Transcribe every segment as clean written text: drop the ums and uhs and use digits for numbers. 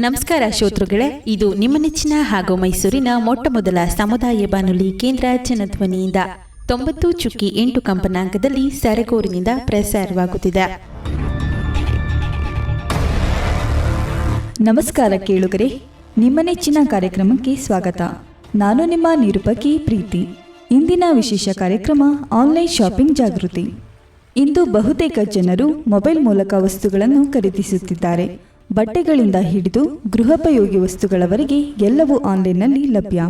ನಮಸ್ಕಾರ ಶ್ರೋತೃಗಳೇ, ಇದು ನಿಮ್ಮ ನೆಚ್ಚಿನ ಹಾಗೂ ಮೈಸೂರಿನ ಮೊಟ್ಟಮೊದಲ ಸಮುದಾಯ ಬಾನುಲಿ ಕೇಂದ್ರ ಜನಧ್ವನಿಯಿಂದ 90.8 ಕಂಪನಾಂಕದಲ್ಲಿ ಸರಗೂರಿನಿಂದ ಪ್ರಸಾರವಾಗುತ್ತಿದೆ. ನಮಸ್ಕಾರ ಕೇಳುಗರೆ, ನಿಮ್ಮ ನೆಚ್ಚಿನ ಕಾರ್ಯಕ್ರಮಕ್ಕೆ ಸ್ವಾಗತ. ನಾನು ನಿಮ್ಮ ನಿರೂಪಕಿ ಪ್ರೀತಿ. ಇಂದಿನ ವಿಶೇಷ ಕಾರ್ಯಕ್ರಮ ಆನ್ಲೈನ್ ಶಾಪಿಂಗ್ ಜಾಗೃತಿ. ಇಂದು ಬಹುತೇಕ ಜನರು ಮೊಬೈಲ್ ಮೂಲಕ ವಸ್ತುಗಳನ್ನು ಖರೀದಿಸುತ್ತಿದ್ದಾರೆ. ಬಟ್ಟೆಗಳಿಂದ ಹಿಡಿದು ಗೃಹೋಪಯೋಗಿ ವಸ್ತುಗಳವರೆಗೆ ಎಲ್ಲವೂ ಆನ್ಲೈನ್ನಲ್ಲಿ ಲಭ್ಯ.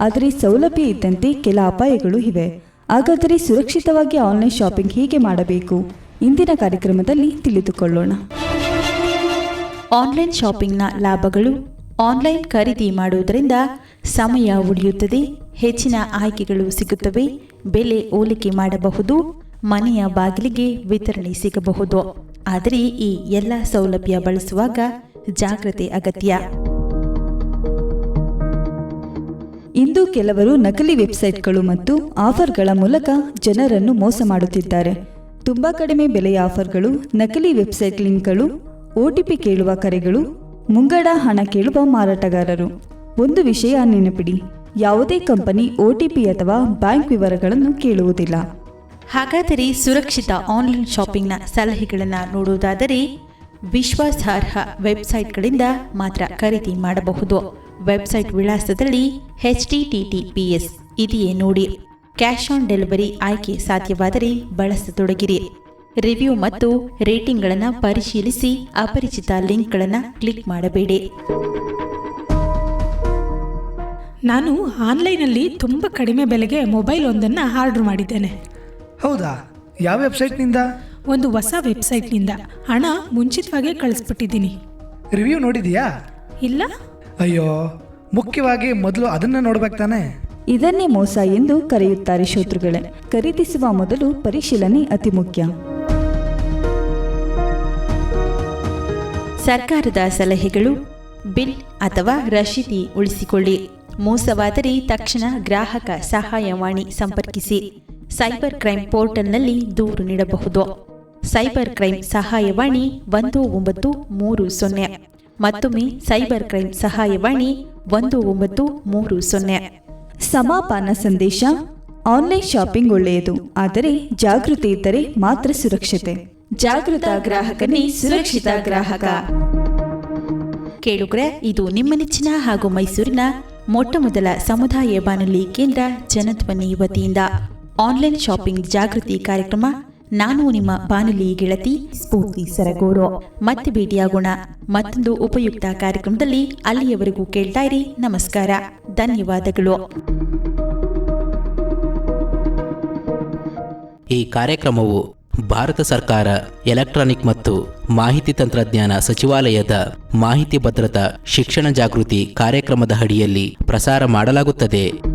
ಆದರೆ ಸೌಲಭ್ಯ ಇದ್ದಂತೆ ಕೆಲ ಅಪಾಯಗಳು ಇವೆ. ಹಾಗಾದರೆ ಸುರಕ್ಷಿತವಾಗಿ ಆನ್ಲೈನ್ ಶಾಪಿಂಗ್ ಹೇಗೆ ಮಾಡಬೇಕು? ಇಂದಿನ ಕಾರ್ಯಕ್ರಮದಲ್ಲಿ ತಿಳಿದುಕೊಳ್ಳೋಣ. ಆನ್ಲೈನ್ ಶಾಪಿಂಗ್ನ ಲಾಭಗಳು. ಆನ್ಲೈನ್ ಖರೀದಿ ಮಾಡುವುದರಿಂದ ಸಮಯ ಉಳಿಯುತ್ತದೆ, ಹೆಚ್ಚಿನ ಆಯ್ಕೆಗಳು ಸಿಗುತ್ತವೆ, ಬೆಲೆ ಹೋಲಿಕೆ ಮಾಡಬಹುದು, ಮನೆಯ ಬಾಗಿಲಿಗೆ ವಿತರಣೆ ಸಿಗಬಹುದು. ಆದರೆ ಈ ಎಲ್ಲ ಸೌಲಭ್ಯ ಬಳಸುವಾಗ ಜಾಗ್ರತೆ ಅಗತ್ಯ. ಇಂದು ಕೆಲವರು ನಕಲಿ ವೆಬ್ಸೈಟ್ಗಳು ಮತ್ತು ಆಫರ್ಗಳ ಮೂಲಕ ಜನರನ್ನು ಮೋಸ ಮಾಡುತ್ತಿದ್ದಾರೆ. ತುಂಬಾ ಕಡಿಮೆ ಬೆಲೆಯ ಆಫರ್ಗಳು, ನಕಲಿ ವೆಬ್ಸೈಟ್ ಲಿಂಕ್ಗಳು, OTP ಕೇಳುವ ಕರೆಗಳು, ಮುಂಗಡ ಹಣ ಕೇಳುವ ಮಾರಾಟಗಾರರು. ಒಂದು ವಿಷಯ ನೆನಪಿಡಿ, ಯಾವುದೇ ಕಂಪನಿ OTP ಅಥವಾ ಬ್ಯಾಂಕ್ ವಿವರಗಳನ್ನು ಕೇಳುವುದಿಲ್ಲ. ಹಾಗಾದರೆ ಸುರಕ್ಷಿತ ಆನ್ಲೈನ್ ಶಾಪಿಂಗ್ನ ಸಲಹೆಗಳನ್ನು ನೋಡುವುದಾದರೆ ವಿಶ್ವಾಸಾರ್ಹ ವೆಬ್ಸೈಟ್ಗಳಿಂದ ಮಾತ್ರ ಖರೀದಿ ಮಾಡಬಹುದು. ವೆಬ್ಸೈಟ್ ವಿಳಾಸದಲ್ಲಿ HTTPS ಇದೆಯೇ ನೋಡಿ. ಕ್ಯಾಶ್ ಆನ್ ಡೆಲಿವರಿ ಆಯ್ಕೆ ಸಾಧ್ಯವಾದರೆ ಬಳಸತೊಡಗಿರಿ. ರಿವ್ಯೂ ಮತ್ತು ರೇಟಿಂಗ್ಗಳನ್ನು ಪರಿಶೀಲಿಸಿ. ಅಪರಿಚಿತ ಲಿಂಕ್ಗಳನ್ನು ಕ್ಲಿಕ್ ಮಾಡಬೇಡಿ. ನಾನು ಆನ್ಲೈನಲ್ಲಿ ತುಂಬ ಕಡಿಮೆ ಬೆಲೆಗೆ ಮೊಬೈಲ್ ಒಂದನ್ನು ಆರ್ಡರ್ ಮಾಡಿದ್ದೇನೆ. ಹೌದಾ? ಯಾವ ವೆಬ್ಸೈಟ್ನಿಂದ? ಒಂದು ಹೊಸ ವೆಬ್ಸೈಟ್ನಿಂದ. ಹಣ ಮುಂಚಿತವಾಗೇ ಕಳಿಸ್ಬಿಟ್ಟಿದ್ದೀನಿ. ರಿವ್ಯೂ ನೋಡಿದೀಯಾ? ಇಲ್ಲ. ಅಯ್ಯೋ, ಮುಖ್ಯವಾಗಿ ಮೊದಲು ಅದನ್ನು ನೋಡ್ಬೇಕು ತಾನೆ. ಇದನ್ನೇ ಮೋಸ ಎಂದು ಕರೆಯುತ್ತಾರೆ ಶ್ರೋತೃಗಳೇ. ಖರೀದಿಸುವ ಮೊದಲು ಪರಿಶೀಲನೆ ಅತಿ ಮುಖ್ಯ. ಸರ್ಕಾರದ ಸಲಹೆಗಳು. ಬಿಲ್ ಅಥವಾ ರಶೀದಿ ಉಳಿಸಿಕೊಳ್ಳಿ. ಮೋಸವಾದರೆ ತಕ್ಷಣ ಗ್ರಾಹಕ ಸಹಾಯವಾಣಿ ಸಂಪರ್ಕಿಸಿ. ಸೈಬರ್ ಕ್ರೈಮ್ ಪೋರ್ಟಲ್ನಲ್ಲಿ ದೂರು ನೀಡಬಹುದು. ಸೈಬರ್ ಕ್ರೈಮ್ ಸಹಾಯವಾಣಿ 1930. ಮತ್ತೊಮ್ಮೆ ಸೈಬರ್ ಕ್ರೈಮ್ ಸಹಾಯವಾಣಿ 1930. ಸಮಾಪಾನ ಸಂದೇಶ. ಆನ್ಲೈನ್ ಶಾಪಿಂಗ್ ಒಳ್ಳೆಯದು, ಆದರೆ ಜಾಗೃತಿ ಇದ್ದರೆ ಮಾತ್ರ ಸುರಕ್ಷತೆ. ಜಾಗೃತ ಗ್ರಾಹಕನೇ ಸುರಕ್ಷಿತ ಗ್ರಾಹಕ. ಕೇಳುಗರೆ, ಇದು ನಿಮ್ಮ ನೆಚ್ಚಿನ ಹಾಗೂ ಮೈಸೂರಿನ ಮೊಟ್ಟಮೊದಲ ಸಮುದಾಯ ಬಾನುಲಿ ಕೇಂದ್ರ ಜನಧ್ವನಿ ವತಿಯಿಂದ ಆನ್ಲೈನ್ ಶಾಪಿಂಗ್ ಜಾಗೃತಿ ಕಾರ್ಯಕ್ರಮ. ನಾನು ನಿಮ್ಮ ಬಾನುಲಿ ಗೆಳತಿ ಸ್ಫೂರ್ತಿ ಸರಗೂರು. ಮತ್ತೆ ಭೇಟಿಯಾಗೋಣ ಮತ್ತೊಂದು ಉಪಯುಕ್ತ ಕಾರ್ಯಕ್ರಮದಲ್ಲಿ. ಅಲ್ಲಿಯವರೆಗೂ ಕೇಳ್ತಾ ಇರಿ. ನಮಸ್ಕಾರ, ಧನ್ಯವಾದಗಳು. ಈ ಕಾರ್ಯಕ್ರಮವು ಭಾರತ ಸರ್ಕಾರ ಎಲೆಕ್ಟ್ರಾನಿಕ್ ಮತ್ತು ಮಾಹಿತಿ ತಂತ್ರಜ್ಞಾನ ಸಚಿವಾಲಯದ ಮಾಹಿತಿ ಭದ್ರತಾ ಶಿಕ್ಷಣ ಜಾಗೃತಿ ಕಾರ್ಯಕ್ರಮದ ಅಡಿಯಲ್ಲಿ ಪ್ರಸಾರ ಮಾಡಲಾಗುತ್ತದೆ.